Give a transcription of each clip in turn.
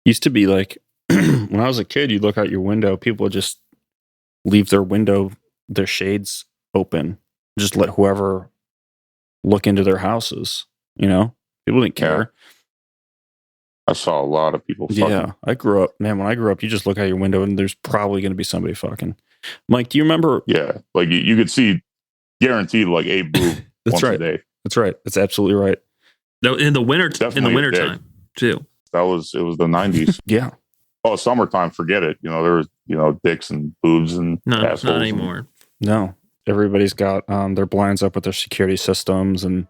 Used to be like when I was a kid, you'd look out your window, people would just leave their shades open, just let whoever look into their houses. People didn't care. I saw a lot of people fucking. Yeah, I grew up, man. When I grew up, you just look out your window and there's probably going to be somebody fucking. Mike, do you remember? Yeah, like you could see, guaranteed, like a boob once a day. That's right. That's absolutely right. In the winter time too. It was the 90s. Yeah. Oh, summertime, forget it. There was dicks and boobs and assholes. Not anymore. No, everybody's got their blinds up with their security systems, and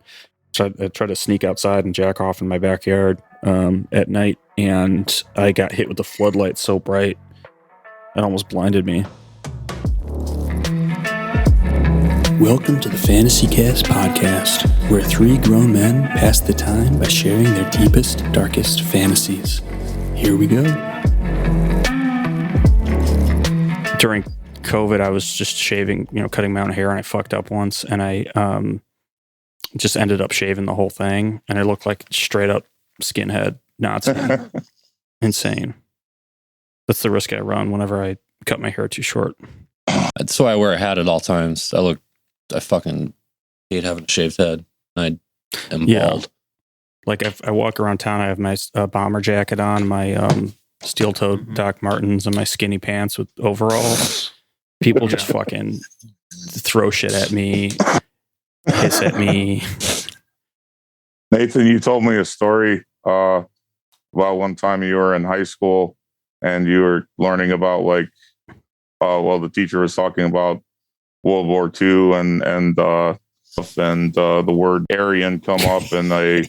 try to sneak outside and jack off in my backyard at night, and I got hit with the floodlight so bright it almost blinded me. Welcome to the Fantasy Cast podcast, where three grown men pass the time by sharing their deepest, darkest fantasies. Here we go. During COVID, I was just shaving, cutting my own hair, and I fucked up once, and I just ended up shaving the whole thing, and I looked like straight up skinhead Nazi. Insane. That's the risk I run whenever I cut my hair too short. That's why I wear a hat at all times. I fucking hate having a shaved head. I am bald. Like if I walk around town, I have my bomber jacket on, my steel-toed Doc Martens, and my skinny pants with overalls. People just fucking throw shit at me, hiss at me. Nathan, you told me a story about one time you were in high school and you were learning about the teacher was talking about World War II and the word Aryan come up, and they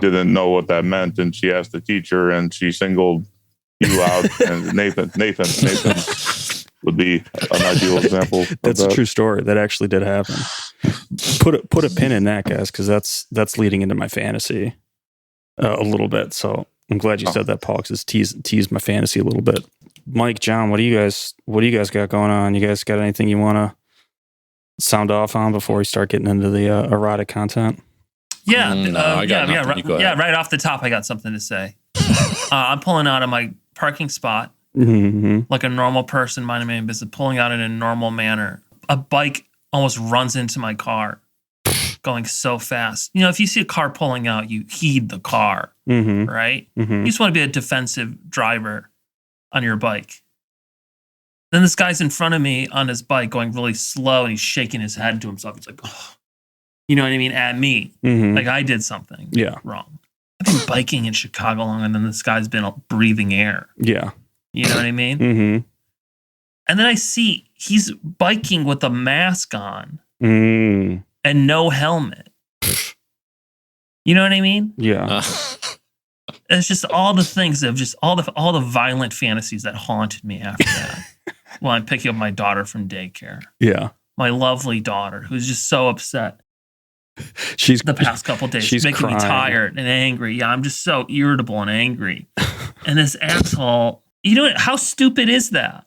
didn't know what that meant, and she asked the teacher, and she singled you out. And Nathan would be an ideal example. That's a true story. That actually did happen. Put a pin in that, guys, because that's leading into my fantasy a little bit. So I'm glad you said that, Paul, because it's teased my fantasy a little bit. Mike, John, what do you guys got going on? You guys got anything you want to sound off on before we start getting into the erotic content? Yeah, right off the top, I got something to say. I'm pulling out of my parking spot like a normal person, minding my own business, pulling out in a normal manner. A bike almost runs into my car, going so fast. If you see a car pulling out, you heed the car, right? You just want to be a defensive driver on your bike. Then this guy's in front of me on his bike going really slow, and he's shaking his head to himself. He's like, oh, you know what I mean? At me. Like I did something wrong. I've been biking in Chicago longer than this guy's been breathing air. Yeah. You know what I mean? And then I see he's biking with a mask on and no helmet. You know what I mean? Yeah. It's just all the things of just all the violent fantasies that haunted me after that. While I'm picking up my daughter from daycare. Yeah. My lovely daughter, who's just so upset. She's the past couple of days. She's making me tired and angry. Yeah, I'm just so irritable and angry. And this asshole, how stupid is that?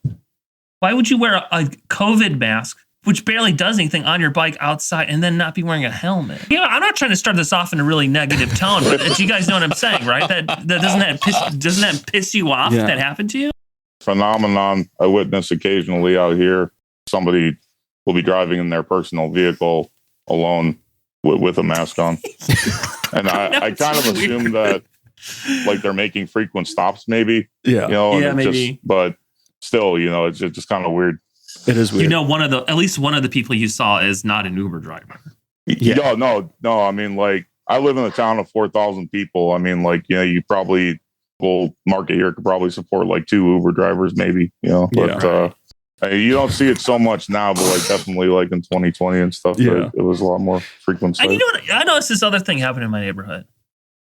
Why would you wear a COVID mask, which barely does anything, on your bike outside, and then not be wearing a helmet? I'm not trying to start this off in a really negative tone, but you guys know what I'm saying, right? That doesn't that piss you off? That happened to you? Phenomenon I witness occasionally out here. Somebody will be driving in their personal vehicle alone with a mask on. And I kind of assume that they're making frequent stops, maybe. Yeah. Maybe. But still, it's just kind of weird. It is weird. At least one of the people you saw is not an Uber driver. Yeah. No. I mean, I live in a town of 4,000 people. I mean, you probably market here could probably support 2 Uber drivers, maybe, but you don't see it so much now, but definitely in 2020 and stuff. Yeah. It was a lot more frequent. And I noticed this other thing happened in my neighborhood.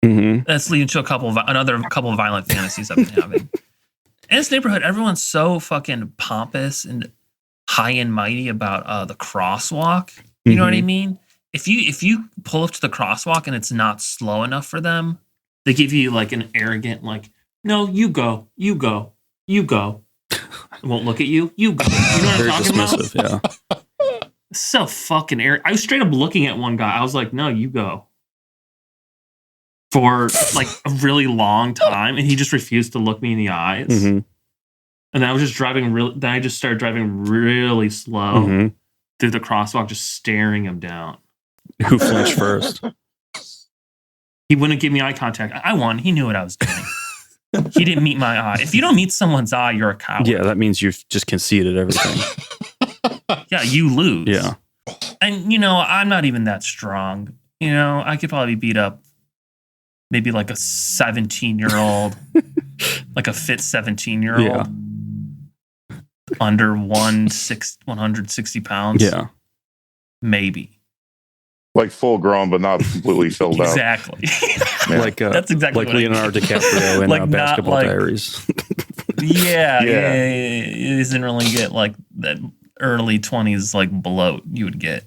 That's leading to another couple of violent fantasies I've been having. In this neighborhood, everyone's so fucking pompous and high and mighty about the crosswalk. You know what I mean? If you pull up to the crosswalk and it's not slow enough for them, they give you an arrogant, no, you go. I won't look at you. You go. You know what I'm talking about? Yeah. So fucking arrogant. I was straight up looking at one guy. I was like, no, you go. for like a really long time, and he just refused to look me in the eyes. Mm-hmm. And I was just driving then I just started driving really slow through the crosswalk, just staring him down. Who flinched first? He wouldn't give me eye contact. I won. He knew what I was doing. He didn't meet my eye. If you don't meet someone's eye, you're a coward. Yeah, that means you've just conceded everything. Yeah, you lose. Yeah. And, I'm not even that strong. I could probably beat up maybe like a 17-year-old, like a fit 17-year-old. Yeah. Under 160 pounds. Yeah. Maybe. Like full grown, but not completely filled out. Exactly. Yeah. Like that's exactly like Leonardo DiCaprio in like Basketball Diaries. Yeah. It doesn't really get like that early 20s like bloat you would get.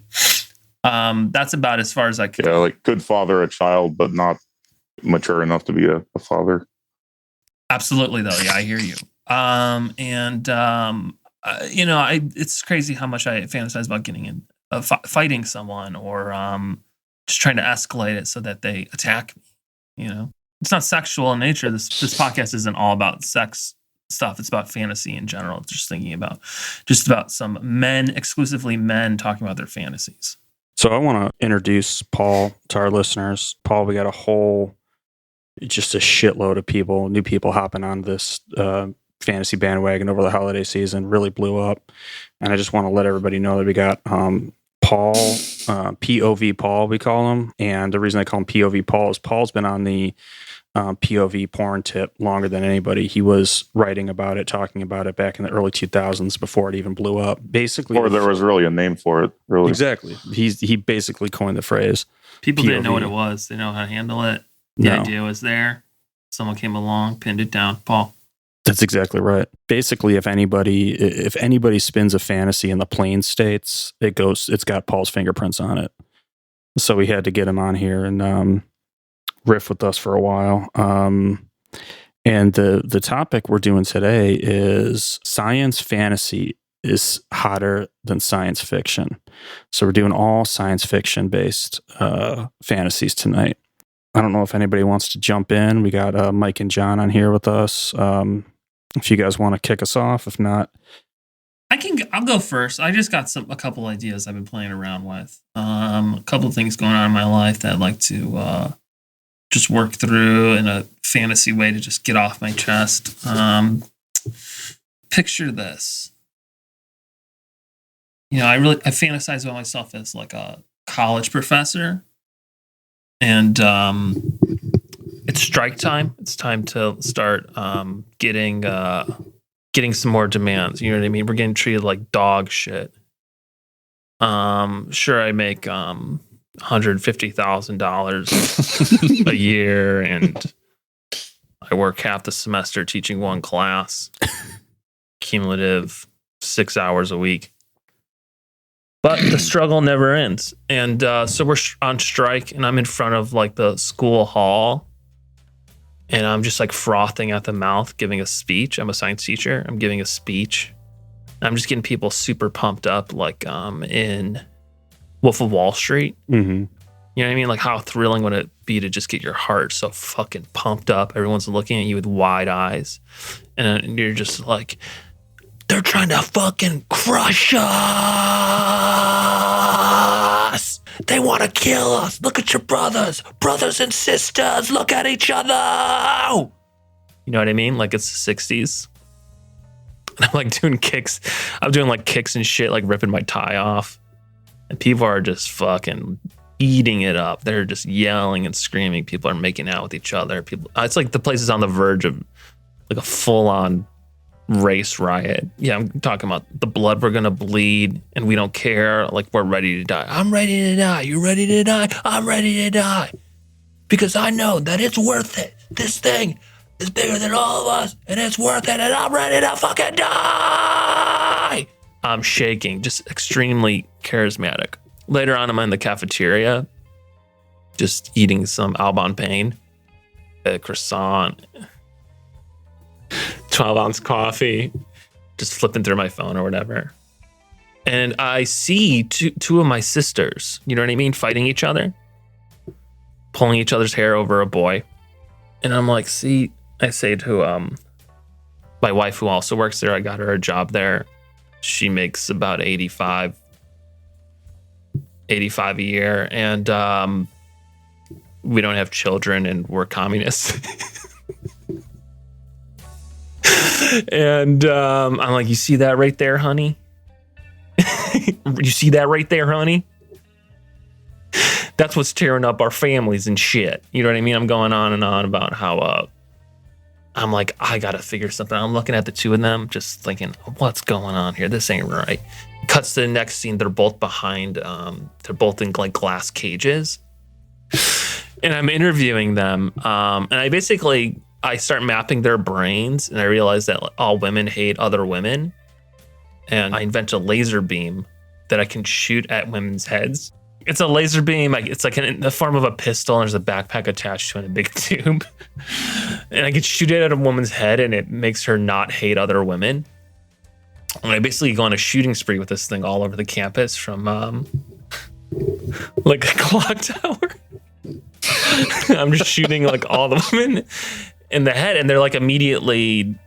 That's about as far as I could. Yeah, like could father a child, but not mature enough to be a father. Absolutely, though. Yeah, I hear you. It's crazy how much I fantasize about getting in, fighting someone, or just trying to escalate it so that they attack me. It's not sexual in nature. This podcast isn't all about sex stuff. It's about fantasy in general. Just thinking about some men, exclusively men, talking about their fantasies. So I want to introduce Paul to our listeners. Paul, we got just a shitload of new people hopping on this fantasy bandwagon over the holiday season. Really blew up. And I just want to let everybody know that we got Paul, POV Paul, we call him. And the reason I call him POV Paul is Paul's been on the POV porn tip longer than anybody. He was writing about it, talking about it back in the early 2000s before it even blew up. Basically, or there was really a name for it. Really, exactly. He basically coined the phrase. People POV. didn't know what it was. They know how to handle it. The idea was there. Someone came along, pinned it down. Paul. That's exactly right. Basically, if anybody spins a fantasy in the plain states, it's got Paul's fingerprints on it. So we had to get him on here and riff with us for a while. And the topic we're doing today is science fantasy is hotter than science fiction. So we're doing all science fiction based fantasies tonight. I don't know if anybody wants to jump in. We got Mike and John on here with us. If you guys want to kick us off, if not, I'll go first. I just got a couple ideas I've been playing around with. A couple of things going on in my life that I'd like to just work through in a fantasy way to just get off my chest. Picture this. I fantasize about myself as like a college professor, and it's strike time. It's time to start getting some more demands. You know what I mean? We're getting treated like dog shit. Sure, I make $150,000 a year, and I work half the semester teaching one class, cumulative 6 hours a week. But the struggle never ends. And so we're on strike, and I'm in front of like the school hall, and I'm just like frothing at the mouth, giving a speech. I'm a science teacher. I'm giving a speech. I'm just getting people super pumped up, like in Wolf of Wall Street. mm-hmm. You know what I mean? Like, how thrilling would it be to just get your heart so fucking pumped up? Everyone's looking at you with wide eyes, and you're just like, they're trying to fucking crush us. They want to kill us. Look at your brothers and sisters. Look at each other. You know what I mean? Like, it's the 60s. And I'm like doing kicks. I'm doing like kicks and shit, like ripping my tie off. And people are just fucking eating it up. They're just yelling and screaming. People are making out with each other. It's like the place is on the verge of like a full-on race riot. Yeah, I'm talking about the blood we're gonna bleed, and we don't care. Like, we're ready to die. I'm ready to die. You ready to die? I'm ready to die. Because I know that it's worth it. This thing is bigger than all of us, and it's worth it, and I'm ready to fucking die. I'm shaking, just extremely charismatic. Later on, I'm in the cafeteria, just eating some Albon Pain, a croissant, 12-ounce coffee, just flipping through my phone or whatever. And I see two of my sisters, you know what I mean, fighting each other, pulling each other's hair over a boy. And I'm like, see, I say to my wife, who also works there, I got her a job there. She makes about 85 a year. And we don't have children and we're communists. And I'm like, you see that right there, honey? You see that right there, honey? That's what's tearing up our families and shit. You know what I mean? I'm going on and on about how I'm like, I gotta figure something out. I'm looking at the two of them, just thinking, what's going on here? This ain't right. Cuts to the next scene. They're both behind. They're both in like glass cages, and I'm interviewing them. And I start mapping their brains, and I realize that all women hate other women. And I invent a laser beam that I can shoot at women's heads. It's a laser beam. It's like in the form of a pistol, and there's a backpack attached to it, a big tube. And I can shoot it at a woman's head, and it makes her not hate other women. And I basically go on a shooting spree with this thing all over the campus from like a clock tower. I'm just shooting like all the women in the head, and they're like immediately,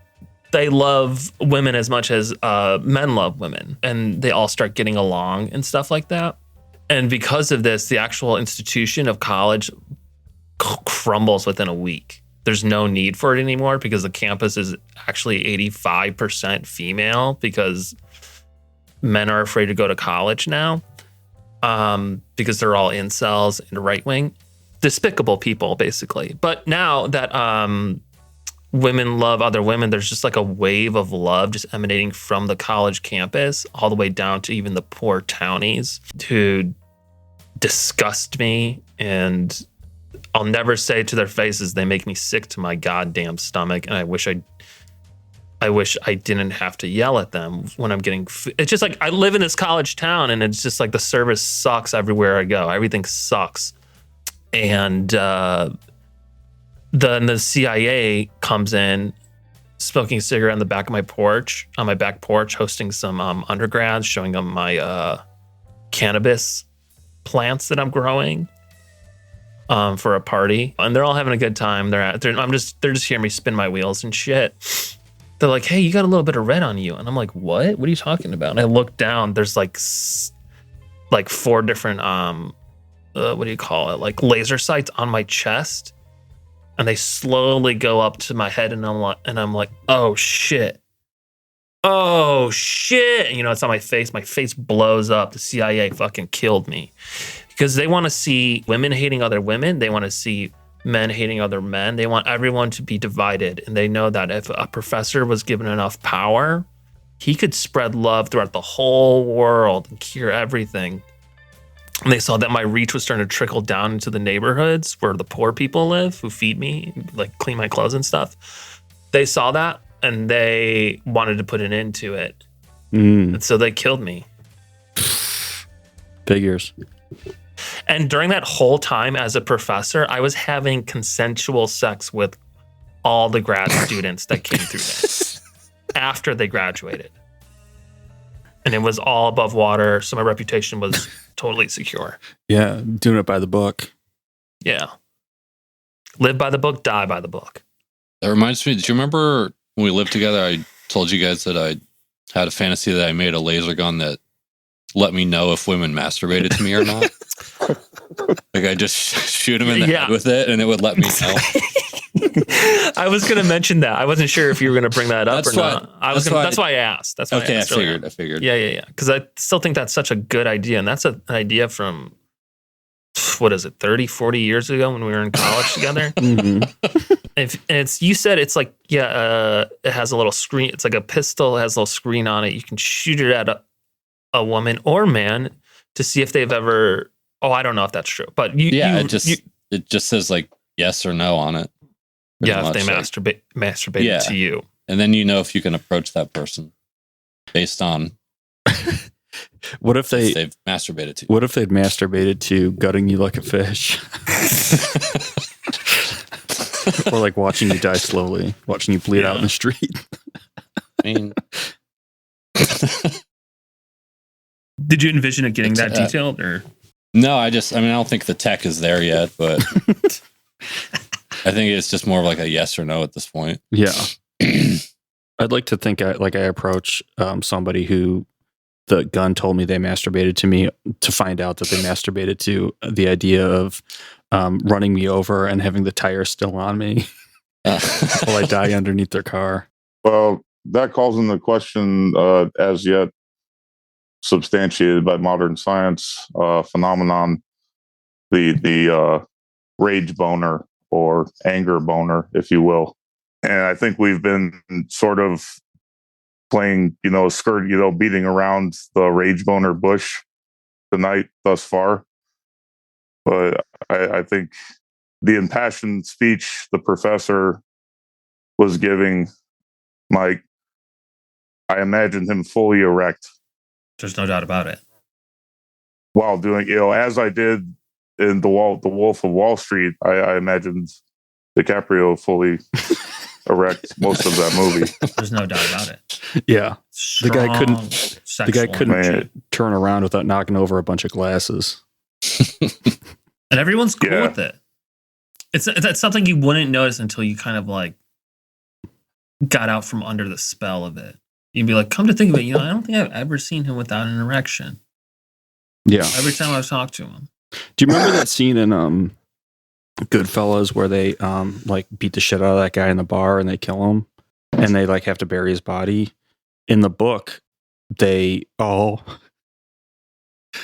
they love women as much as men love women, and they all start getting along and stuff like that. And because of this, the actual institution of college crumbles within a week. There's no need for it anymore because the campus is actually 85% female because men are afraid to go to college now because they're all incels and right wing. Despicable people, basically. But now that women love other women, there's just like a wave of love just emanating from the college campus all the way down to even the poor townies who disgust me, and I'll never say to their faces, they make me sick to my goddamn stomach, and I wish I didn't have to yell at them when I'm getting it's just like I live in this college town, and it's just like the service sucks everywhere I go. Everything sucks. And then the CIA comes in, smoking a cigarette on the back of my porch, on my back porch, hosting some undergrads, showing them my cannabis plants that I'm growing for a party, and they're all having a good time. They're just hearing me spin my wheels and shit. They're like, "Hey, you got a little bit of red on you," and I'm like, "What? What are you talking about?" And I look down. There's like 4 different what do you call it? Like laser sights on my chest, and they slowly go up to my head, and I'm like, "Oh shit. Oh shit." And, it's on my face. My face blows up. The CIA fucking killed me because they want to see women hating other women. They want to see men hating other men. They want everyone to be divided. And they know that if a professor was given enough power, he could spread love throughout the whole world and cure everything. And they saw that my reach was starting to trickle down into the neighborhoods where the poor people live, who feed me, like clean my clothes and stuff. They saw that, and they wanted to put an end to it. And so they killed me. Figures. And during that whole time as a professor, I was having consensual sex with all the grad students that came through there after they graduated. And it was all above water, so my reputation was totally secure. Yeah, doing it by the book. Yeah. Live by the book, die by the book. That reminds me, did you remember when we lived together, I told you guys that I had a fantasy that I made a laser gun that let me know if women masturbated to me or not? Like I just shoot them in the head with it, and it would let me know. I was going to mention that. I wasn't sure if you were going to bring that up or not. That's why I asked. That's why I asked. I figured. Yeah. Because I still think that's such a good idea. And that's an idea from, 30, 40 years ago when we were in college together? Mm-hmm. You said it's like, it has a little screen. It's like a pistol. It has a little screen on it. You can shoot it at a woman or man to see if they've ever, I don't know if that's true. But it just says like yes or no on it. Yeah, if they masturbated to you. And then if you can approach that person based on what if they've masturbated to you. What if they'd masturbated to gutting you like a fish? Or like watching you die slowly, watching you bleed out in the street. I mean, did you envision it getting that detailed, or No, I don't think the tech is there yet, but I think it's just more of like a yes or no at this point. Yeah. I'd like to think I approach somebody who the gun told me they masturbated to me to find out that they masturbated to the idea of running me over and having the tire still on me while I die underneath their car. Well, that calls into question as yet substantiated by modern science phenomenon, the rage boner or anger boner, if you will. And I think we've been sort of playing, beating around the rage boner bush tonight thus far. But I think the impassioned speech the professor was giving, Mike, I imagined him fully erect. There's no doubt about it. While doing, as I did in the Wolf of Wall Street, I imagined DiCaprio fully erect most of that movie. There's no doubt about it. Yeah, the guy couldn't turn around without knocking over a bunch of glasses. And everyone's cool with it. It's something you wouldn't notice until you kind of like got out from under the spell of it. You'd be like, come to think of it, I don't think I've ever seen him without an erection. Yeah. Every time I've talked to him. Do you remember that scene in Goodfellas where they like beat the shit out of that guy in the bar and they kill him and they like have to bury his body? In the book, they all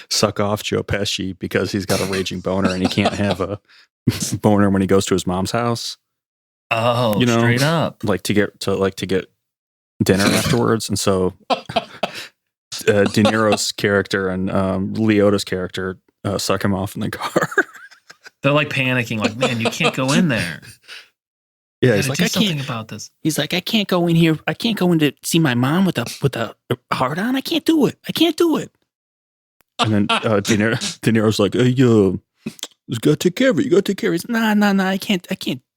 suck off Joe Pesci because he's got a raging boner and he can't have a boner when he goes to his mom's house. Oh, straight up. Like to get dinner afterwards. And so De Niro's character and Leota's character suck him off in the car. They're like panicking, like, man, you can't go in there. Yeah, he's like, I can't about this. He's like, I can't go in here. I can't go in to see my mom with a hard on. I can't do it. And then De Niro's like, hey, you gotta take care of it. You gotta take care of it. He's, nah. I can't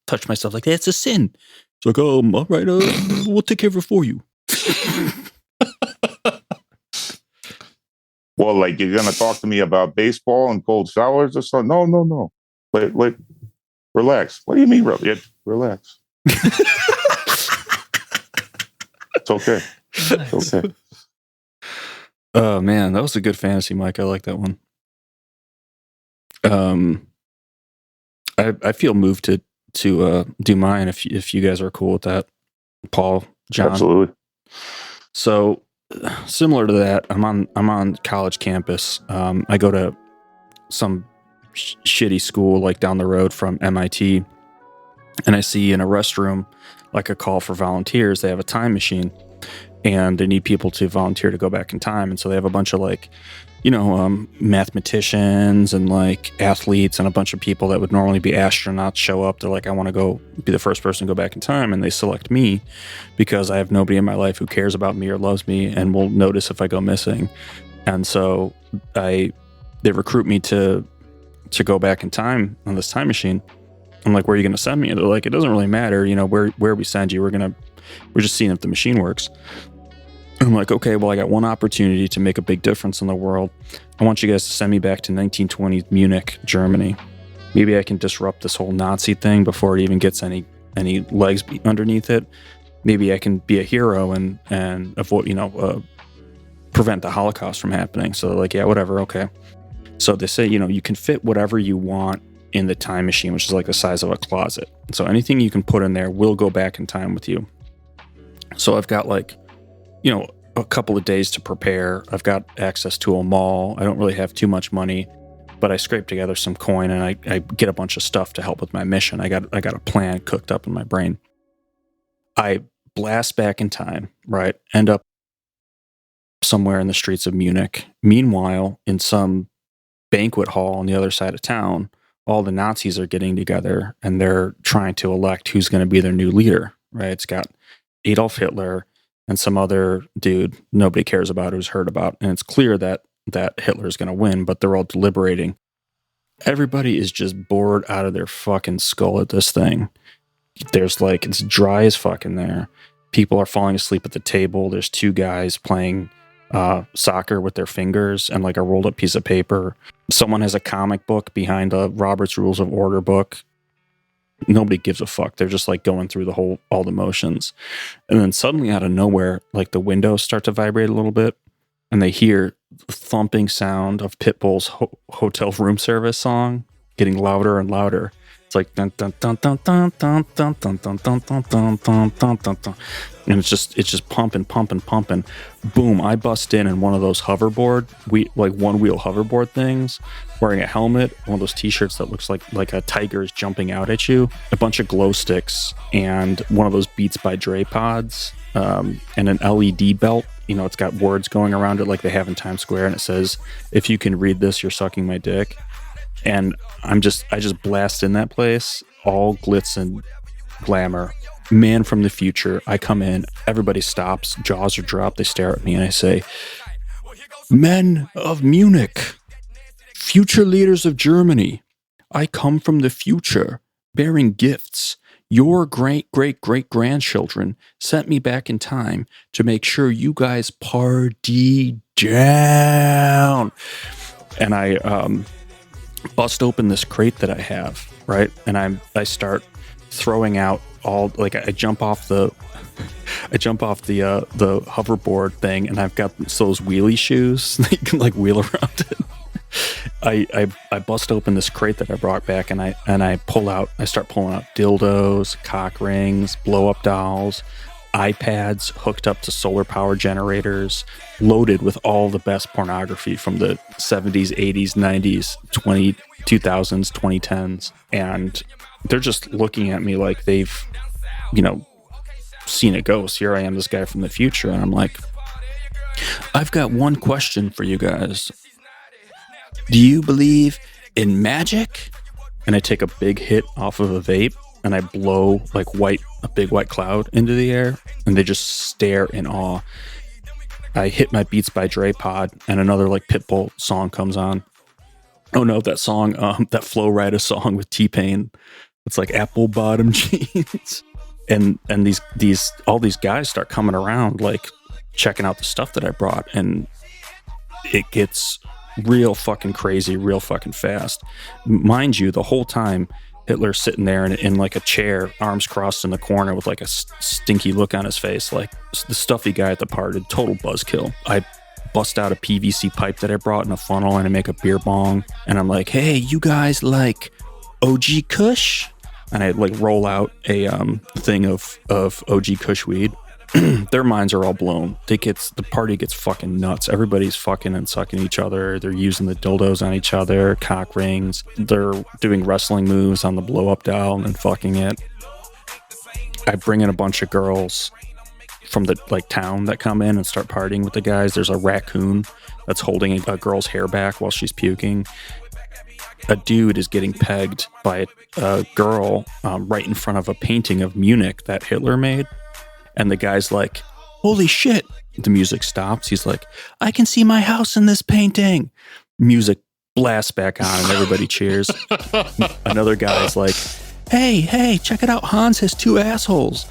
touch myself like that. It's a sin. It's like, all right, we'll take care of it for you. Well, like, you're gonna talk to me about baseball and cold showers or something? No. Wait, relax. What do you mean, relax? It's okay. It's okay. Oh man, that was a good fantasy, Mike. I like that one. I feel moved to do mine if you guys are cool with that, Paul, John. Absolutely. So similar to that, I'm on college campus. I go to some shitty school like down the road from MIT, and I see in a restroom like a call for volunteers. They have a time machine, and they need people to volunteer to go back in time. And so they have a bunch of like, mathematicians and like athletes and a bunch of people that would normally be astronauts show up. They're like, I want to go be the first person to go back in time. And they select me because I have nobody in my life who cares about me or loves me and will notice if I go missing. And so they recruit me to go back in time on this time machine. I'm like, where are you going to send me? And they're like, it doesn't really matter, where we send you. We're just seeing if the machine works. I'm like, okay, well, I got one opportunity to make a big difference in the world. I want you guys to send me back to 1920 Munich, Germany. Maybe I can disrupt this whole Nazi thing before it even gets any legs underneath it. Maybe I can be a hero and avoid, prevent the Holocaust from happening. So they're like, yeah, whatever, okay. So they say, you can fit whatever you want in the time machine, which is like the size of a closet. So anything you can put in there will go back in time with you. So I've got like, a couple of days to prepare. I've got access to a mall. I don't really have too much money, but I scrape together some coin and I get a bunch of stuff to help with my mission. I got a plan cooked up in my brain. I blast back in time, right? End up somewhere in the streets of Munich. Meanwhile, in some banquet hall on the other side of town, all the Nazis are getting together and they're trying to elect who's going to be their new leader, right? It's got Adolf Hitler and some other dude nobody cares about, who's heard about. And it's clear that Hitler's going to win, but they're all deliberating. Everybody is just bored out of their fucking skull at this thing. There's like, it's dry as fuck in there. People are falling asleep at the table. There's two guys playing soccer with their fingers and like a rolled up piece of paper. Someone has a comic book behind a Robert's Rules of Order book. Nobody gives a fuck. They're just like going through all the motions. And then suddenly out of nowhere, like the windows start to vibrate a little bit and they hear the thumping sound of Pitbull's hotel room service song getting louder and louder. It's like dun dun dun dun dun dun dun dun dun dun dun dun dun dun dun dun. And it's just pumping. Boom, I bust in one of those hoverboard, like one wheel hoverboard things, wearing a helmet, one of those t-shirts that looks like a tiger is jumping out at you, a bunch of glow sticks, and one of those Beats by Dre pods, and an LED belt. You know, it's got words going around it like they have in Times Square, and it says, "If you can read this, you're sucking my dick." And I just blast in that place, all glitz and glamour. Man from the future. I come in, everybody stops, jaws are dropped, they stare at me, and I say, "Men of Munich, future leaders of Germany, I come from the future, bearing gifts. Your great-great-great-grandchildren sent me back in time to make sure you guys party down." And I bust open this crate that I have, right? And I start throwing out all, like, I jump off the hoverboard thing, and I've got those wheelie shoes that you can like wheel around it. I bust open this crate that I brought back, and I start pulling out dildos, cock rings, blow up dolls, iPads hooked up to solar power generators, loaded with all the best pornography from the 70s, 80s, 90s, 2000s, 2010s. And they're just looking at me like they've, seen a ghost. Here I am, this guy from the future. And I'm like, "I've got one question for you guys. Do you believe in magic?" And I take a big hit off of a vape, and I blow like a big white cloud into the air, and they just stare in awe. I hit my Beats by Dre pod, and another like Pitbull song comes on. Oh no, that song, that Flow Rida song with T-Pain. It's like apple bottom jeans. And all these guys start coming around, like checking out the stuff that I brought, and it gets real fucking crazy, real fucking fast. Mind you, the whole time Hitler's sitting there in like a chair, arms crossed in the corner with like a stinky look on his face, like the stuffy guy at the party, total buzzkill. I bust out a PVC pipe that I brought in a funnel, and I make a beer bong, and I'm like, "Hey, you guys like OG Kush?" And I like roll out a thing of OG Kush weed. Their minds are all blown. The party gets fucking nuts. Everybody's fucking and sucking each other. They're using the dildos on each other, cock rings. They're doing wrestling moves on the blow up doll and fucking it. I bring in a bunch of girls from the like town that come in and start partying with the guys. There's a raccoon that's holding a girl's hair back while she's puking. A dude is getting pegged by a girl right in front of a painting of Munich that Hitler made. And the guy's like, "Holy shit." The music stops. He's like, "I can see my house in this painting." Music blasts back on and everybody cheers. Another guy's like, hey, check it out. Hans has 2 assholes.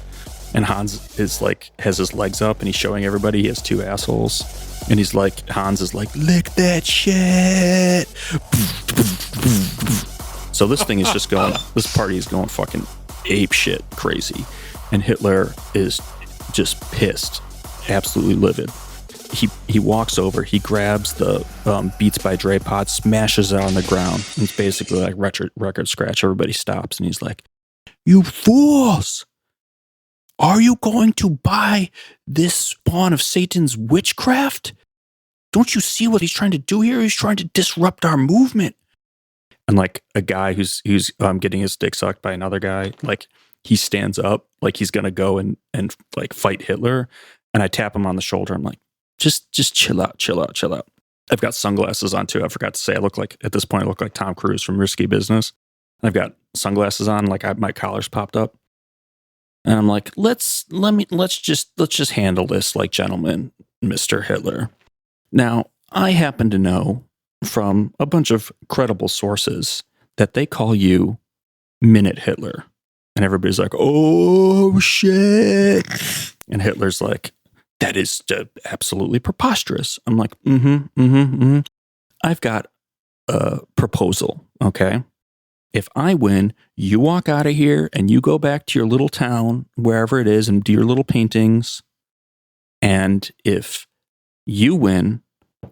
And Hans is like, has his legs up and he's showing everybody he has 2 assholes. And Hans is like, "Lick that shit." So this thing is just this party is going fucking ape shit crazy. And Hitler is just pissed, absolutely livid. He walks over, he grabs the Beats by Dre pod, smashes it on the ground. And it's basically like record scratch. Everybody stops and he's like, "You fools! Are you going to buy this spawn of Satan's witchcraft? Don't you see what he's trying to do here? He's trying to disrupt our movement." And like a guy who's getting his dick sucked by another guy, like he stands up, like he's gonna go and like fight Hitler. And I tap him on the shoulder. I'm like, just chill out. I've got sunglasses on too. I forgot to say, at this point I look like Tom Cruise from Risky Business. I've got sunglasses on, like my collar's popped up. And I'm like, let's just handle this like gentlemen, Mr. Hitler. Now, I happen to know from a bunch of credible sources that they call you Minute Hitler. And everybody's like, "Oh shit." And Hitler's like, that is absolutely preposterous. I'm like, I've got a proposal, okay? If I win, you walk out of here and you go back to your little town, wherever it is, and do your little paintings. And if you win,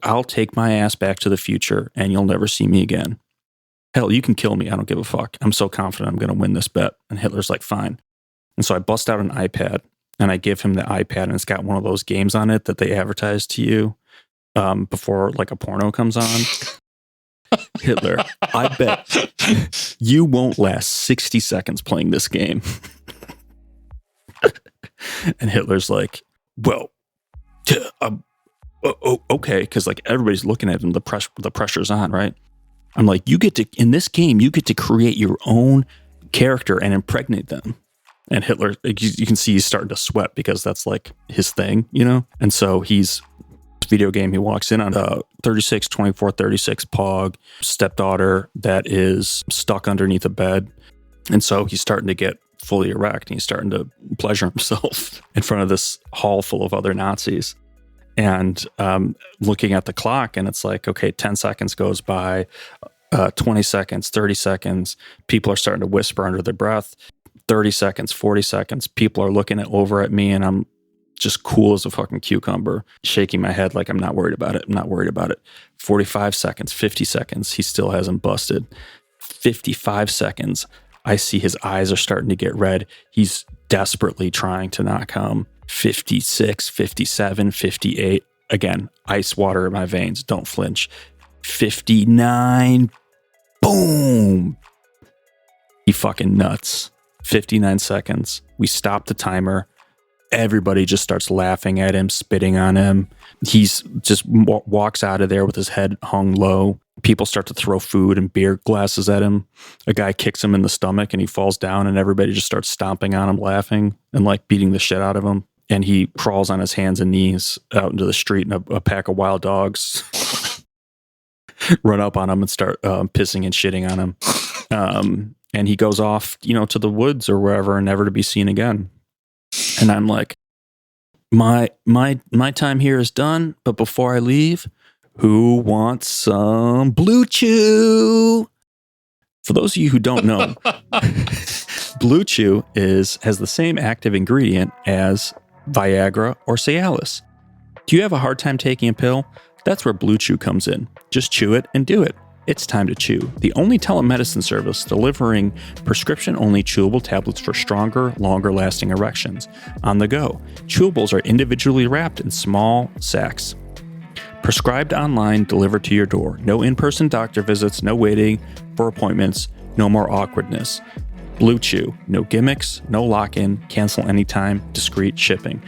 I'll take my ass back to the future and you'll never see me again. Hell, you can kill me. I don't give a fuck. I'm so confident I'm going to win this bet. And Hitler's like, fine. And so I bust out an iPad and I give him the iPad, and it's got one of those games on it that they advertise to you before like a porno comes on. Hitler, I bet you won't last 60 seconds playing this game. And Hitler's like, well, okay, because like everybody's looking at him, the pressure's on, right? I'm like, in this game, you get to create your own character and impregnate them. And Hitler, you can see he's starting to sweat because that's like his thing, you know? And so video game, he walks in on a 36 POG stepdaughter that is stuck underneath a bed. And so he's starting to get fully erect and he's starting to pleasure himself in front of this hall full of other Nazis. And looking at the clock, and it's like, okay, 10 seconds goes by, 20 seconds, 30 seconds. People are starting to whisper under their breath. 30 seconds, 40 seconds. People are looking over at me, and I'm just cool as a fucking cucumber, shaking my head like I'm not worried about it. I'm not worried about it. 45 seconds, 50 seconds. He still hasn't busted. 55 seconds. I see his eyes are starting to get red. He's desperately trying to not come. 56, 57, 58. Again, ice water in my veins. Don't flinch. 59. Boom. He fucking nuts. 59 seconds. We stop the timer. Everybody just starts laughing at him, spitting on him. He's just walks out of there with his head hung low. People start to throw food and beer glasses at him. A guy kicks him in the stomach and he falls down, and everybody just starts stomping on him, laughing and like beating the shit out of him. And he crawls on his hands and knees out into the street, and a pack of wild dogs run up on him and start pissing and shitting on him. And he goes off, to the woods or wherever, never to be seen again. And I'm like, my time here is done. But before I leave, who wants some Blue Chew? For those of you who don't know, Blue Chew has the same active ingredient as Viagra or Cialis. Do you have a hard time taking a pill? That's where Blue Chew comes in. Just chew it and do it. It's time to chew. The only telemedicine service delivering prescription-only chewable tablets for stronger, longer-lasting erections. On the go. Chewables are individually wrapped in small sacks. Prescribed online, delivered to your door. No in-person doctor visits, no waiting for appointments, no more awkwardness. Blue Chew. No gimmicks, no lock-in, cancel anytime, discreet shipping.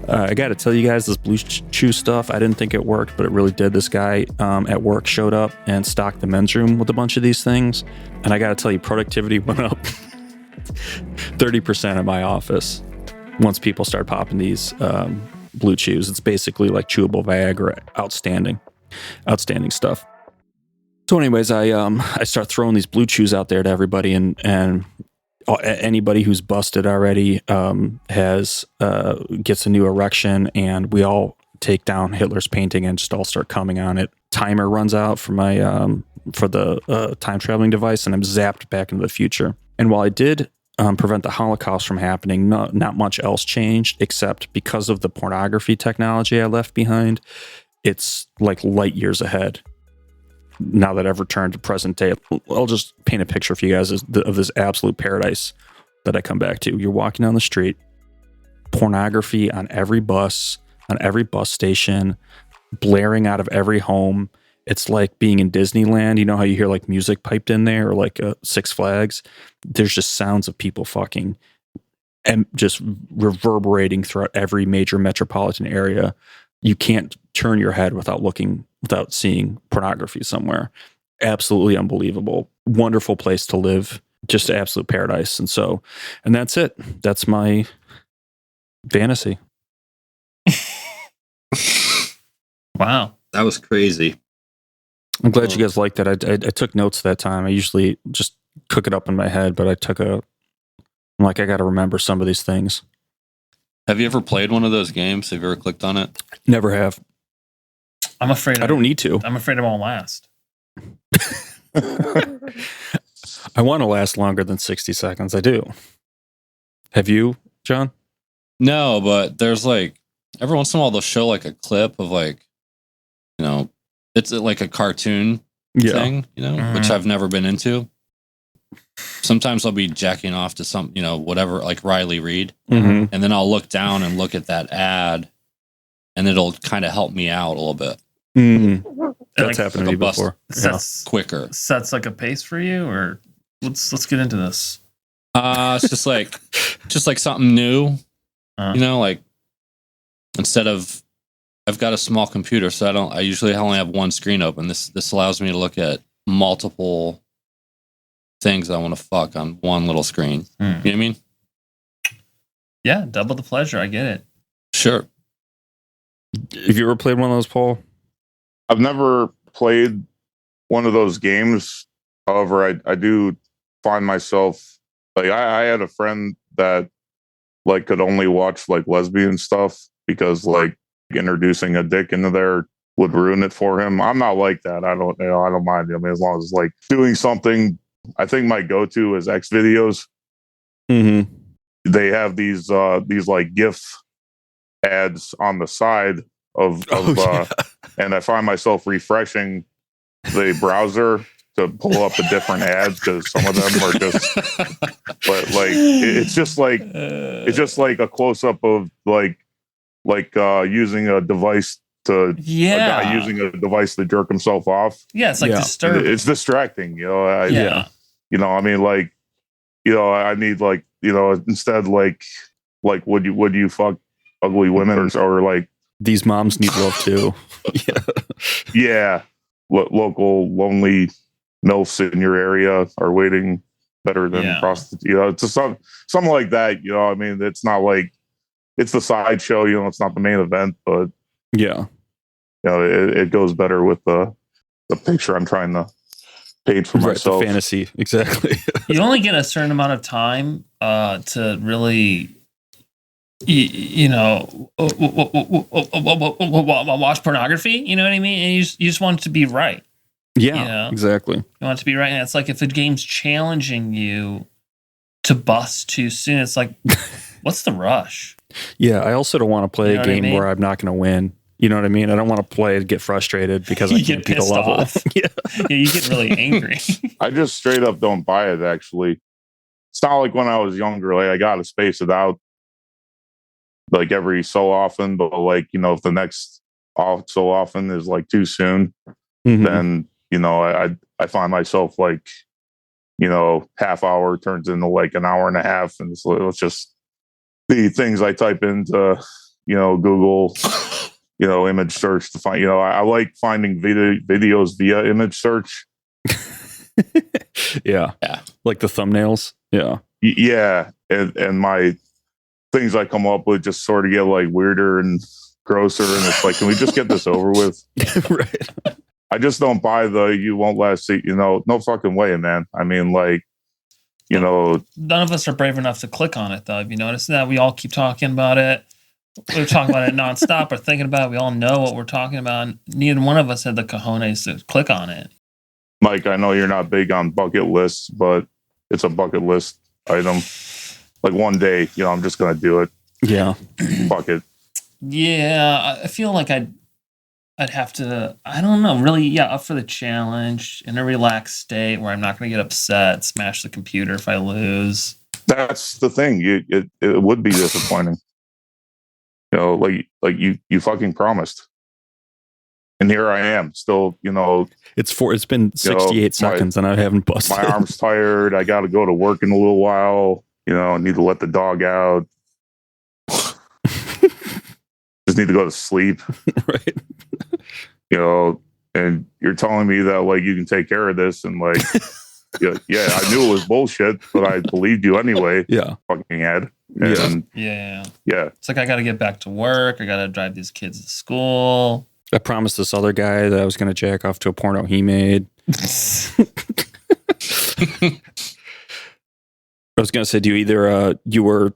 I got to tell you guys, this Blue Chew stuff, I didn't think it worked, but it really did. This guy at work showed up and stocked the men's room with a bunch of these things. And I got to tell you, productivity went up 30% in my office once people start popping these Blue Chews. It's basically like chewable Viagra. Outstanding stuff. So anyways, I start throwing these Blue Chews out there to everybody, and anybody who's busted already gets a new erection, and we all take down Hitler's painting and just all start coming on it. Timer runs out for my for the time traveling device, and I'm zapped back into the future. And while I did prevent the Holocaust from happening, not much else changed, except because of the pornography technology I left behind. It's like light years ahead. Now that I've returned to present day, I'll just paint a picture for you guys of this absolute paradise that I come back to. You're walking down the street, pornography on every bus station, blaring out of every home. It's like being in Disneyland. You know how you hear like music piped in there, or like Six Flags? There's just sounds of people fucking and just reverberating throughout every major metropolitan area. You can't turn your head without seeing pornography somewhere. Absolutely unbelievable. Wonderful place to live. Just absolute paradise. And that's it. That's my fantasy. Wow. That was crazy. I'm glad you guys liked that. I took notes that time. I usually just cook it up in my head, but I'm like, I got to remember some of these things. Have you ever played one of those games? Have you ever clicked on it? Never have. I'm afraid I don't need to. I'm afraid it won't last. I want to last longer than 60 seconds. I do. Have you, John? No, but there's like every once in a while they'll show like a clip of like, you know, it's like a cartoon thing, you know, which I've never been into. Sometimes I'll be jacking off to some, you know, whatever, like Riley Reid, and then I'll look down and look at that ad, and it'll kind of help me out a little bit. That's happened to me before. Quicker. Sets like a pace for you, or let's get into this. It's just like something new, you know, like instead of, I've got a small computer, so I usually only have one screen open. This allows me to look at multiple things I want to fuck on one little screen. You know what I mean? Yeah, double the pleasure. I get it. Sure. Have you ever played one of those, Paul? I've never played one of those games. However, I do find myself like I had a friend that like could only watch like lesbian stuff because like introducing a dick into there would ruin it for him. I'm not like that. I don't mind. I mean, as long as it's like doing something. I think my go-to is X videos. They have these like GIF ads on the side of and I find myself refreshing the browser to pull up the different ads because some of them are just but like it's just like a close-up of like using a device to a guy using a device to jerk himself off. Yeah, it's like disturbing. It's distracting, you know. You know, I mean, like, you know, I need like, you know, instead like would you fuck ugly women or like these moms need love too. Local lonely MILFs in your area are waiting better than prostitutes. You know, it's something like that. You know, I mean, it's not like it's the sideshow. You know, it's not the main event, but you know, it goes better with the picture I'm trying to paint for myself. The fantasy, exactly. You only get a certain amount of time to really, you know, watch pornography. You know what I mean? And you just want it to be right. Yeah, you know? Exactly. You want it to be right. And it's like if a game's challenging you to bust too soon, it's like, what's the rush? Yeah, I also don't want to play a game where I'm not going to win. You know what I mean? I don't want to play and get frustrated because I can't beat a level. Yeah, you get really angry. I just straight up don't buy it, actually. It's not like when I was younger, like I got to space it out like every so often, but like, you know, if the next so often is like too soon, then, you know, I find myself like, you know, half hour turns into like an hour and a half. And it's just the things I type into, you know, Google, you know, image search to find, you know, I like finding videos via image search. Yeah. Like the thumbnails. Yeah. Yeah. And my things I come up with just sort of get like weirder and grosser. And it's like, can we just get this over with? Right. I just don't buy you won't last, you know, no fucking way, man. I mean, like, you know. None of us are brave enough to click on it, though. Have you noticed that? We all keep talking about it. We're talking about it nonstop or thinking about it. We all know what we're talking about. Neither one of us had the cojones to click on it. Mike, I know you're not big on bucket lists, but it's a bucket list item. Like one day, you know, I'm just going to do it. Yeah. Fuck it. Yeah. I feel like I'd have to, I don't know, really, up for the challenge in a relaxed state where I'm not going to get upset, smash the computer if I lose. That's the thing. It would be disappointing. You know, like you fucking promised. And here I am, still, you know. It's been 68 seconds and I haven't busted. My arm's tired. I got to go to work in a little while. You know, I need to let the dog out. Just need to go to sleep. Right. You know, and you're telling me that like you can take care of this and like, yeah, I knew it was bullshit, but I believed you anyway. Yeah. Fucking head. And yeah. It's like I got to get back to work. I got to drive these kids to school. I promised this other guy that I was going to jack off to a porno he made. I was going to say, do you either you were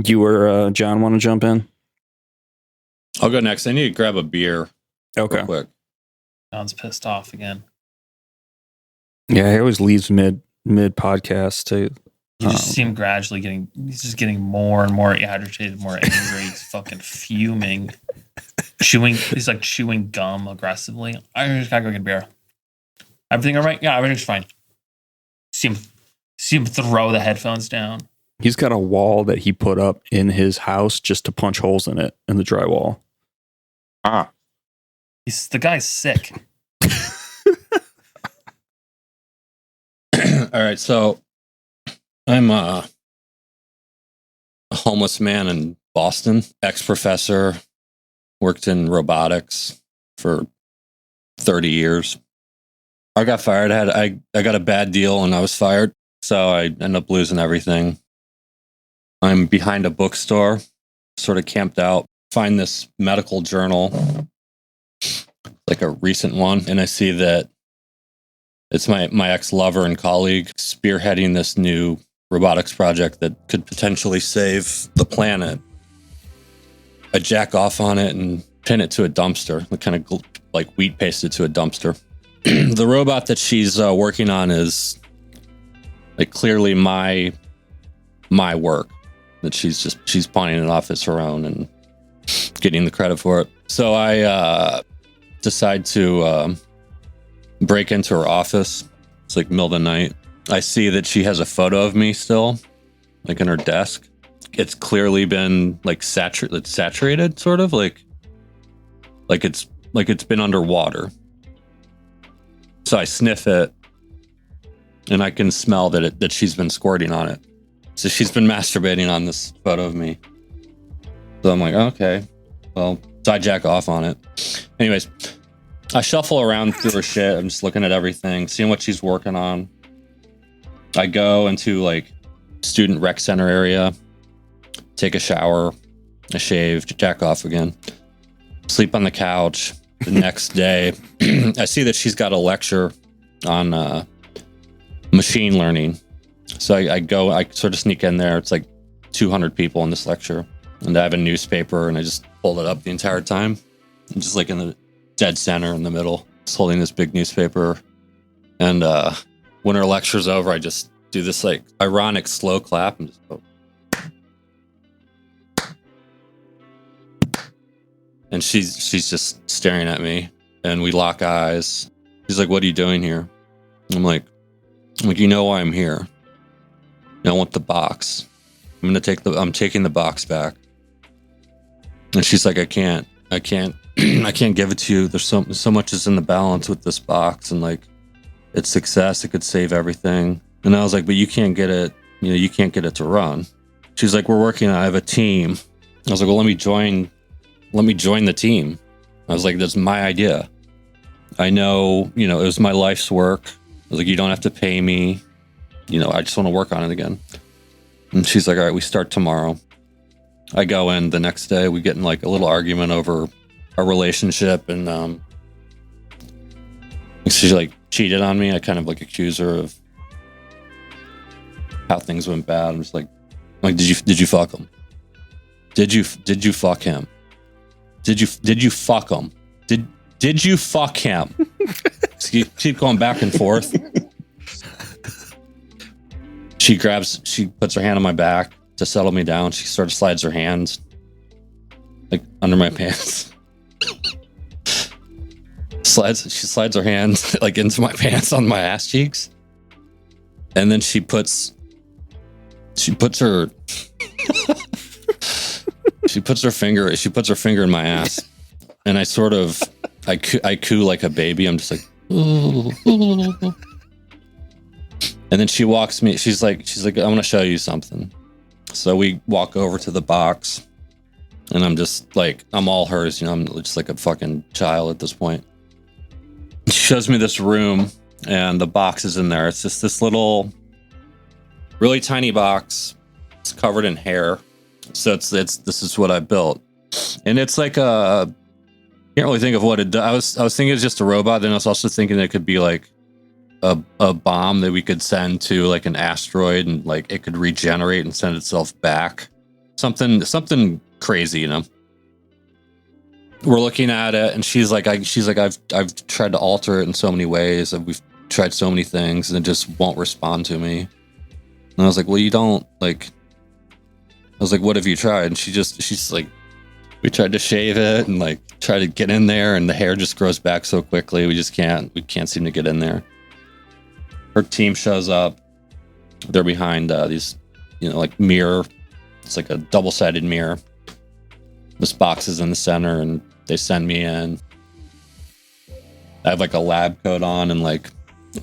You or John want to jump in? I'll go next. I need to grab a beer. Okay. Real quick. John's pissed off again. Yeah, he always leaves mid podcast to. You just see him gradually he's just getting more and more agitated, more angry. He's fucking fuming. He's like chewing gum aggressively. I just gotta go get a beer. Everything all right? Yeah, everything's fine. See him throw the headphones down. He's got a wall that he put up in his house just to punch holes in it in the drywall. Ah. The guy's sick. All right, so I'm a homeless man in Boston, ex-professor, worked in robotics for 30 years. I got fired. I got a bad deal and I was fired, so I ended up losing everything. I'm behind a bookstore, sort of camped out, find this medical journal, like a recent one, and I see that it's my ex-lover and colleague spearheading this new robotics project that could potentially save the planet. I jack off on it and pin it to a dumpster, kind of like wheat pasted to a dumpster. The robot that she's working on is like clearly my work, that she's pawning it off as her own and getting the credit for it. So I decide to break into her office. It's like middle of the night. I see that she has a photo of me still, like in her desk. It's clearly been like saturated, sort of like it's been underwater. So I sniff it, and I can smell that she's been squirting on it. So she's been masturbating on this photo of me. So I'm like, okay, well, so I jack off on it. Anyways, I shuffle around through her shit. I'm just looking at everything, seeing what she's working on. I go into like student rec center area, take a shower, I shave, jack off again, sleep on the couch. The next day, I see that she's got a lecture on machine learning. So I sort of sneak in there. It's like 200 people in this lecture. And I have a newspaper and I just hold it up the entire time. I'm just like in the dead center in the middle, just holding this big newspaper. And when her lecture's over, I just do this like ironic slow clap and just go. And she's just staring at me, and we lock eyes. She's like, "What are you doing here?" I'm like, you know why I'm here. I want the box. I'm taking the box back. And she's like, I can't give it to you. There's so much is in the balance with this box, and like, it's success. It could save everything. And I was like, but you can't get it. You can't get it to run. She's like, we're working on it. I have a team. I was like, well, let me join the team. I was like, that's my idea. I know, it was my life's work. I was like, you don't have to pay me. I just want to work on it again. And she's like, all right, we start tomorrow. I go in the next day. We get in like a little argument over our relationship. And she like cheated on me. I kind of like accuse her of how things went bad. I'm just like, did you fuck him? Did you fuck him? Did you fuck him? Did you fuck him? Keep going back and forth. She puts her hand on my back to settle me down. She sort of slides her hands like under my pants. She slides her hand like into my pants on my ass cheeks. And then she puts her finger in my ass, and I sort of I coo like a baby. I'm just like, and then she walks me. She's like, I want to show you something. So we walk over to the box, and I'm just like, I'm all hers. I'm just like a fucking child at this point. She shows me this room, and the box is in there. It's just this little, really tiny box. It's covered in hair. So this is what I built, and it's like can't really think of what it does. I was thinking it's just a robot. Then I was also thinking it could be like a bomb that we could send to like an asteroid, and like it could regenerate and send itself back. something crazy, you know. We're looking at it, and she's like, I've tried to alter it in so many ways, and we've tried so many things, and it just won't respond to me. And I was like, well, you don't like. I was like, what have you tried? And she's like, we tried to shave it and like try to get in there, and the hair just grows back so quickly. We can't seem to get in there. Her team shows up. They're behind these, you know, like mirror. It's like a double-sided mirror. This box is in the center, and they send me in. I have like a lab coat on and like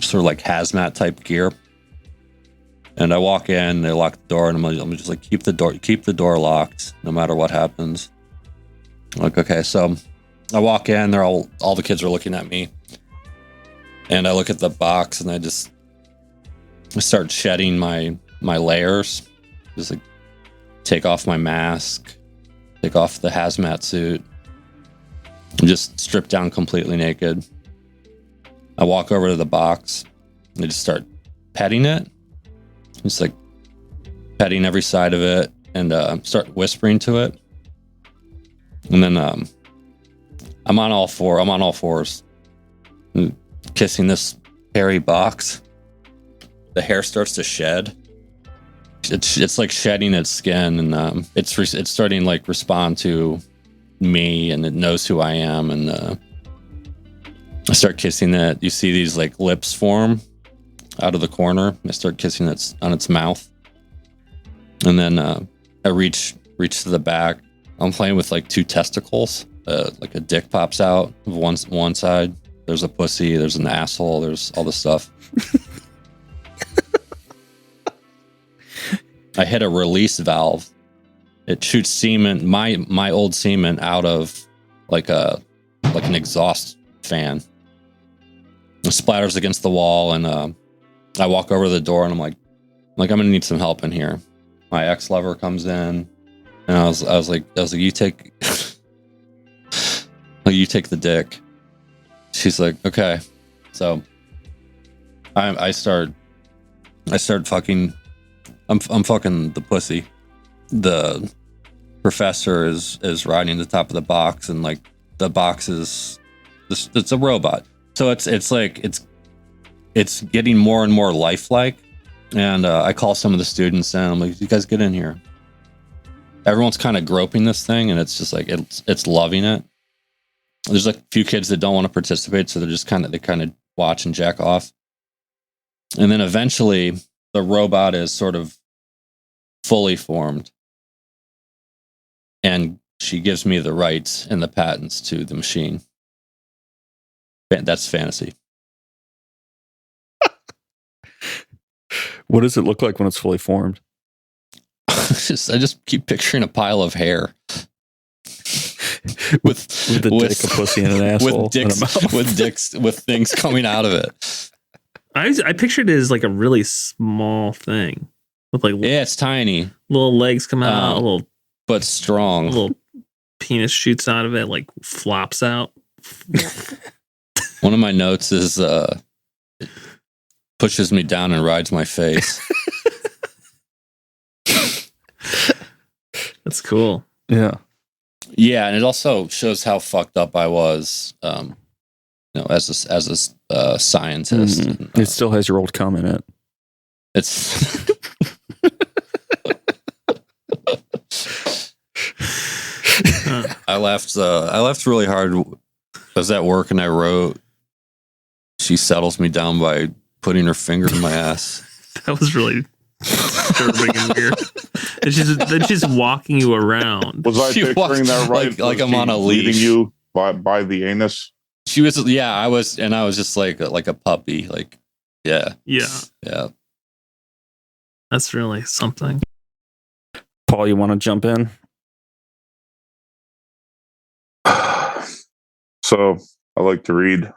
sort of like hazmat type gear. And I walk in, they lock the door, and I'm just like, keep the door locked, no matter what happens. I'm like, okay, so I walk in, all the kids are looking at me, and I look at the box, and I start shedding my layers, just like take off my mask, take off the hazmat suit, and just strip down completely naked. I walk over to the box, and I just start petting it. Just like petting every side of it, and start whispering to it. And then I'm on all fours, kissing this hairy box. The hair starts to shed. It's like shedding its skin, and it's starting to like respond to me, and it knows who I am. And I start kissing it. You see these like lips form out of the corner. I start kissing it on its mouth, and then I reach to the back. I'm playing with like two testicles. Like a dick pops out of one side. There's a pussy. There's an asshole. There's all this stuff. I hit a release valve. It shoots semen, my old semen, out of like an exhaust fan. It splatters against the wall, and I walk over to the door, and I'm like, I'm gonna need some help in here. My ex-lover comes in, and I was like, you take, you take the dick. She's like, okay. So I start fucking. I'm fucking the pussy. The professor is riding the top of the box, and like the box is, it's a robot. So it's getting more and more lifelike. And I call some of the students, and I'm like, you guys get in here. Everyone's kind of groping this thing, and it's just like, it's loving it. There's like a few kids that don't want to participate, so they kind of watch and jack off. And then eventually the robot is sort of fully formed, and she gives me the rights and the patents to the machine. That's fantasy. What does it look like when it's fully formed? I just keep picturing a pile of hair with dick, a pussy, and an asshole, with things coming out of it. I pictured it as like a really small thing with like, yeah, it's tiny. Little legs come out, but strong. A little penis shoots out of it, like flops out. One of my notes is it pushes me down and rides my face. That's cool. Yeah. Yeah, and it also shows how fucked up I was, as a scientist. Mm-hmm. And, it still has your old cum in it. It's I laughed really hard. I was at work, and I wrote, "She settles me down by putting her finger in my ass." That was really disturbing and weird. And she's walking you around. Was I picturing that right? Like I'm on a leash. Leading you by the anus? She was, yeah, I was just like a puppy. Like, yeah. That's really something. Paul, you want to jump in? So I like to read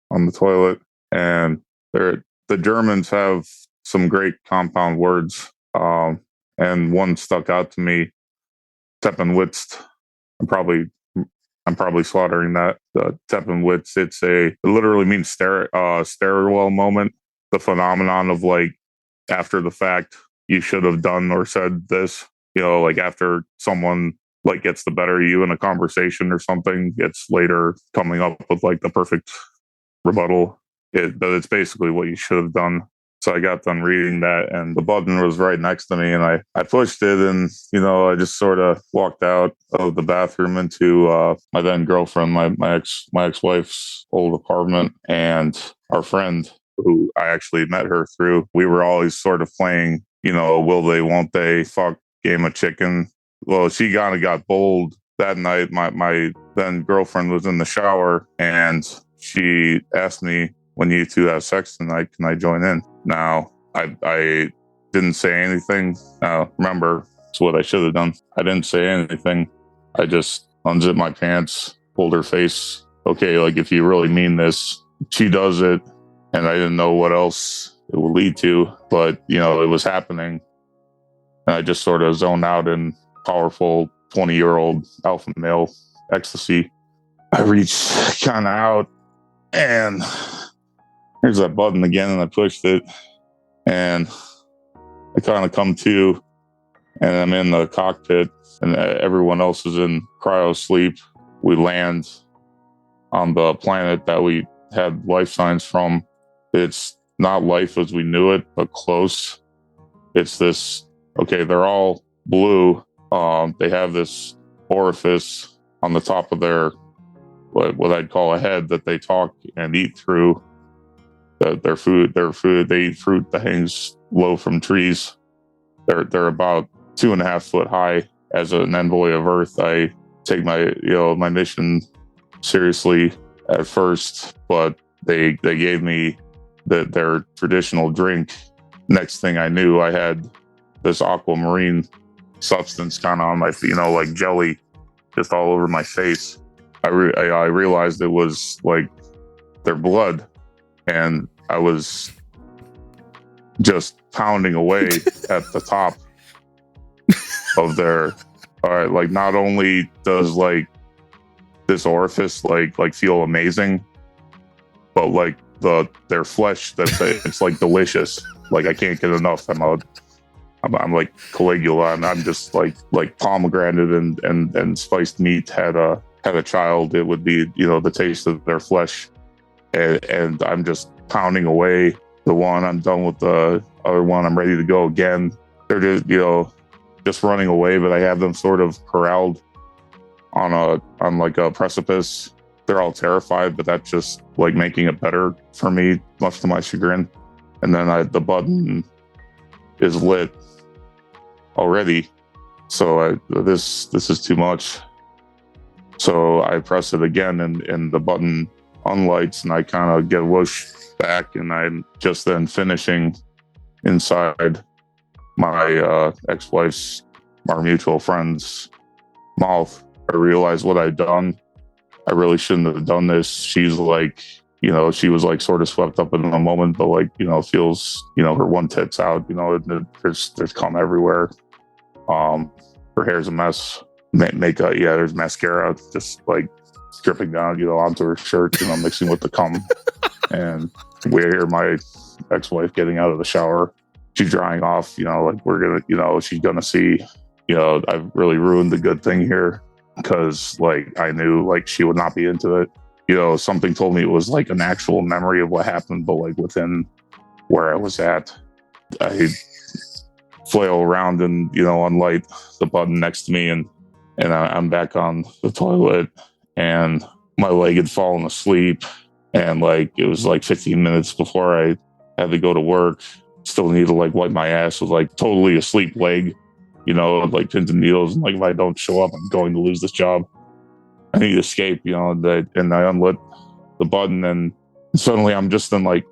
on the toilet, and the Germans have some great compound words, and one stuck out to me. Teppenwitz. I'm probably slaughtering that. The Teppenwitz. It literally means stairwell moment. The phenomenon of like, after the fact, you should have done or said this. like after someone like gets the better of you in a conversation or something, it's later coming up with like the perfect rebuttal. But it's basically what you should have done. So I got done reading that, and the button was right next to me, and I pushed it, and I just sort of walked out of the bathroom into my then girlfriend, my ex-wife's old apartment, and our friend who I actually met her through. We were always sort of playing, will they, won't they, fuck game of chicken. Well, she kind of got bold that night. My then girlfriend was in the shower, and she asked me, when you two have sex tonight, can I join in? Now, I didn't say anything. Remember, it's what I should have done. I didn't say anything. I just unzipped my pants, pulled her face. Okay, like if you really mean this, she does it. And I didn't know what else it would lead to, but, it was happening. And I just sort of zoned out in powerful 20-year-old alpha male ecstasy. I reached kind of out, and here's that button again, and I pushed it, and I kind of come to, and I'm in the cockpit, and everyone else is in cryo sleep. We land on the planet that we had life signs from. It's not life as we knew it, but close. It's this, okay, they're all blue. They have this orifice on the top of their, what I'd call a head that they talk and eat through. Their food, they eat fruit that hangs low from trees. They're about 2.5 foot high. As an envoy of Earth, I take my mission seriously at first, but they gave me their traditional drink. Next thing I knew, I had this aquamarine substance kind of on my feet, like jelly, just all over my face. I realized it was like their blood, and I was just pounding away at the top of their. All right, like not only does like this orifice like feel amazing, but like their flesh, it's like delicious. Like I can't get enough. I'm like Caligula, and I'm just like pomegranate and spiced meat had a child. It would be the taste of their flesh, and I'm just pounding away the one. I'm done with the other one. I'm ready to go again. They're just just running away, but I have them sort of corralled on like a precipice. They're all terrified, but that's just like making it better for me, much to my chagrin. And then the button is lit already, so this is too much. So I press it again, and the button unlights, and I kind of get whooshed back, and I'm just then finishing inside my ex-wife's, our mutual friend's mouth. I realized what I'd done. I really shouldn't have done this. She's like, she was like sort of swept up in the moment, but like, feels, her one tit's out, there's cum everywhere. Her hair's a mess. Makeup, there's mascara just like dripping down, onto her shirt, mixing with the cum. And we hear my ex-wife getting out of the shower. She's drying off, like we're gonna, she's gonna see, I've really ruined the good thing here, because like I knew like she would not be into it. Something told me it was like an actual memory of what happened, but like within where I was at, I flail around and unlight the button next to me, and I'm back on the toilet, and my leg had fallen asleep, and like it was like 15 minutes before I had to go to work. Still need to like wipe my ass with like totally asleep leg, like pins and needles, and like if I don't show up, I'm going to lose this job. I need to escape, and I unlit the button, and suddenly I'm just in like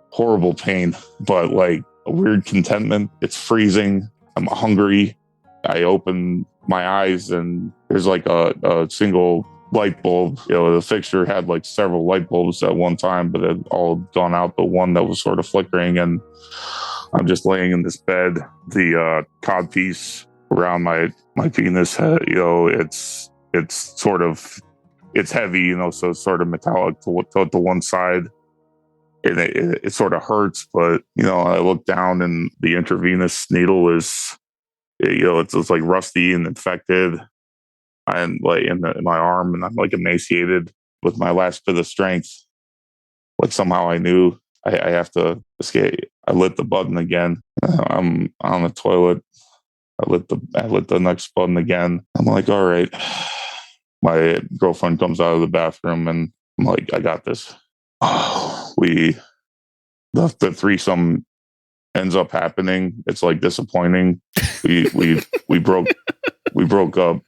horrible pain, but like a weird contentment. It's freezing. I'm hungry. I open my eyes, and there's like a single light bulb. The fixture had like several light bulbs at one time, but it had all gone out, but one that was sort of flickering. And I'm just laying in this bed. The cod piece around my penis, it's sort of, it's heavy, so it's sort of metallic to one side. And it sort of hurts, but I look down, and the intravenous needle is it's like rusty and infected. I'm like in my arm, and I'm like emaciated with my last bit of strength. Like somehow I knew I have to escape. I lit the button again. I'm on the toilet. I lit the next button again. I'm like, all right. My girlfriend comes out of the bathroom, and I'm like, I got this. The threesome ends up happening. It's like disappointing. We broke up,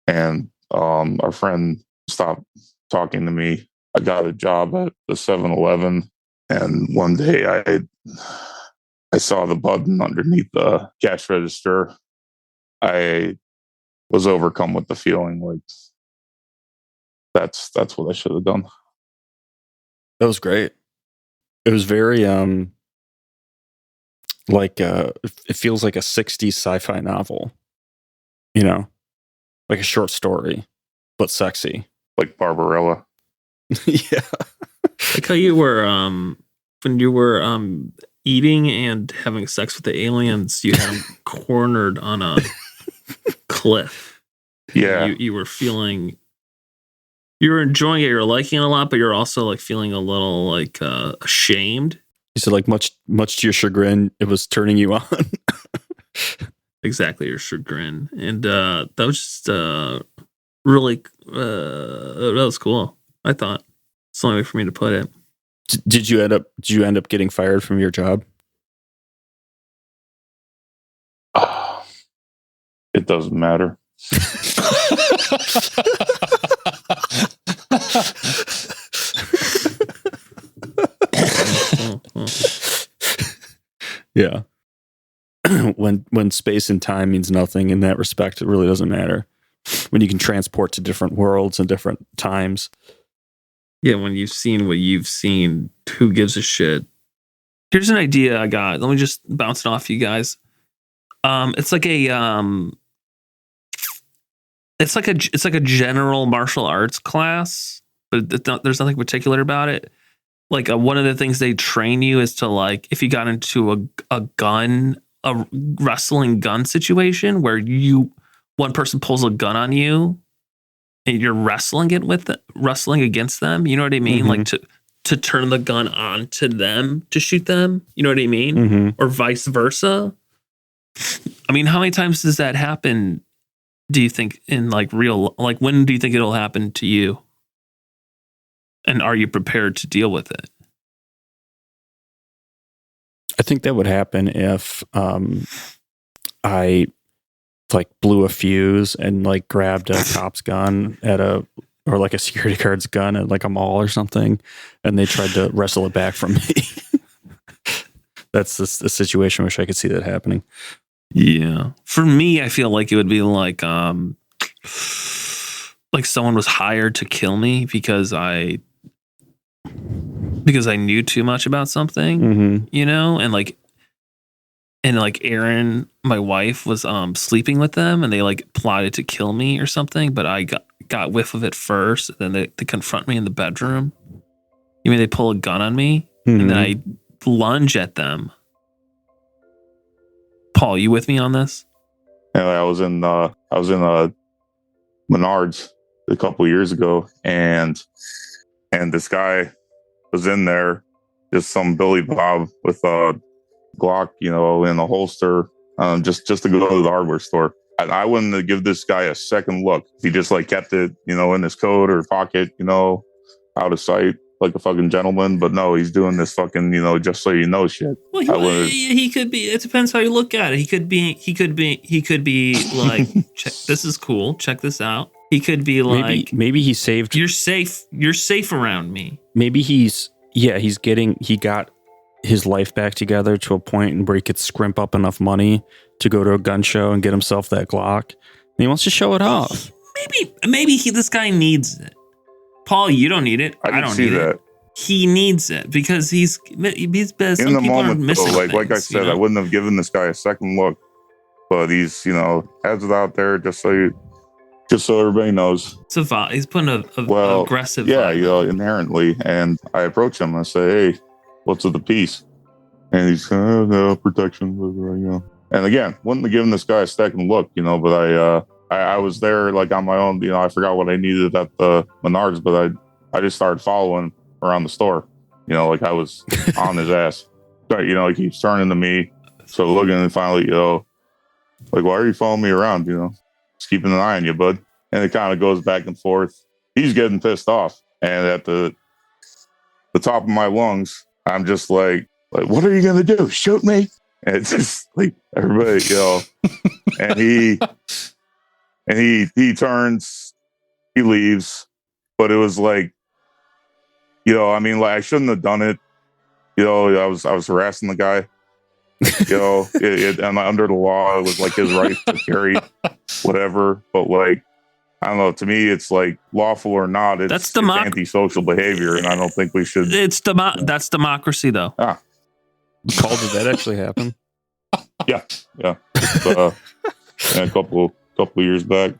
and our friend stopped talking to me. I got a job at the 7-Eleven, and one day I saw the button underneath the cash register. I was overcome with the feeling like that's what I should have done. That was great. It was very it feels like a 60s sci-fi novel. Like a short story, but sexy. Like Barbarella. Yeah. Like how you were when you were eating and having sex with the aliens, you had them cornered on a cliff. Yeah. You were feeling, you were enjoying it, you're liking it a lot, but you're also like feeling a little like ashamed. You said like much to your chagrin, it was turning you on. Exactly, your chagrin. And that was just really that was cool. I thought it's the only way for me to put it. Did you end up getting fired from your job? It doesn't matter. Yeah. When space and time means nothing in that respect, it really doesn't matter. When you can transport to different worlds and different times. Yeah, when you've seen what you've seen, who gives a shit? Here's an idea I got. Let me just bounce it off you guys. It's like a general martial arts class, but there's nothing particular about it. Like one of the things they train you is to like if you got into a wrestling gun situation where one person pulls a gun on you and you're wrestling against them. You know what I mean? Mm-hmm. Like to turn the gun on to them to shoot them. You know what I mean? Mm-hmm. Or vice versa. I mean, how many times does that happen? Do you think in like real, like when do you think it'll happen to you? And are you prepared to deal with it? I think that would happen if I like blew a fuse and like grabbed a cop's gun or like a security guard's gun at like a mall or something, and they tried to wrestle it back from me. That's the situation. Wish I could see that happening. Yeah. For me, I feel like it would be like someone was hired to kill me because I knew too much about something, mm-hmm. you know, and like Erin, my wife, was sleeping with them, and they like plotted to kill me or something. But I got whiff of it first. Then they confront me in the bedroom. You mean they pull a gun on me, mm-hmm. and then I lunge at them. Paul, you with me on this? Yeah, I was in Menards a couple years ago, and this guy was in there, just some Billy Bob with a Glock, you know, in a holster, just to go to the hardware store. I wouldn't give this guy a second look. He just like kept it, you know, in his coat or pocket, you know, out of sight, like a fucking gentleman. But no, he's doing this fucking, you know, just so you know shit. Well, he could be. It depends how you look at it. He could be like, this is cool. Check this out. He could be like, maybe he saved. You're safe around me. Maybe he got his life back together to a point where he could scrimp up enough money to go to a gun show and get himself that Glock. And he wants to show it off. Maybe this guy needs it. Paul, you don't need it. I don't need it. He needs it because he's best. In the moment, though, like I said, I wouldn't have given this guy a second look. But he's, you know, has it out there just so everybody knows. He's putting a aggressive. Yeah, you know, inherently. And I approach him and I say, "Hey, what's with the piece?" And he's no protection, you know. And again, wouldn't have given this guy a second look, but I was there like on my own. I forgot what I needed at the Menards, but I just started following around the store. Like I was on his ass. But, he keeps turning to me. So looking, and finally, like, why are you following me around? Just keeping an eye on you, bud. And it kind of goes back and forth. He's getting pissed off. And at the top of my lungs, I'm just like, what are you going to do? Shoot me? And it's just like everybody, and he turns, he leaves. But it was like, I shouldn't have done it. I was harassing the guy. And under the law, it was like his right to carry whatever. But like, I don't know. To me, it's like lawful or not. It's antisocial behavior, and I don't think we should. That's democracy, though. Paul, did that actually happen? Yeah. A couple years back.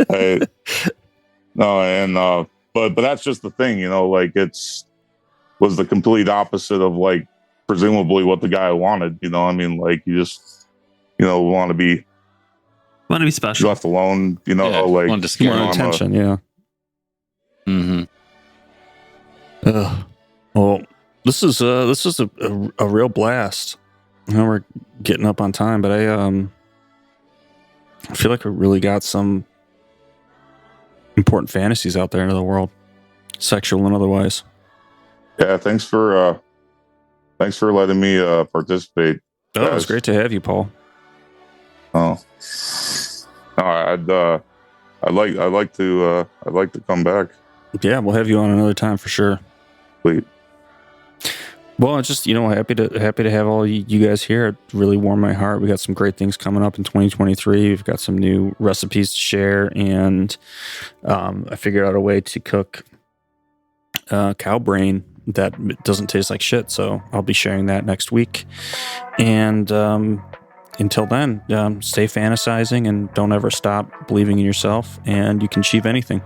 But that's just the thing, like was the complete opposite of like presumably what the guy wanted. Like you just want to be special, left alone. Like want to scare more attention. Yeah. Mm-hmm. Well, this is a real blast. I know we're getting up on time, but I feel like we really got some important fantasies out there into the world, sexual and otherwise. Yeah, thanks for letting me participate. Oh, it was great to have you, Paul. Oh, I'd like to come back. Yeah, we'll have you on another time for sure. Sweet. Well, it's just happy to have all you guys here. It really warmed my heart. We got some great things coming up in 2023. We've got some new recipes to share, and I figured out a way to cook cow brain that doesn't taste like shit. So I'll be sharing that next week. And until then, stay fantasizing and don't ever stop believing in yourself, and you can achieve anything.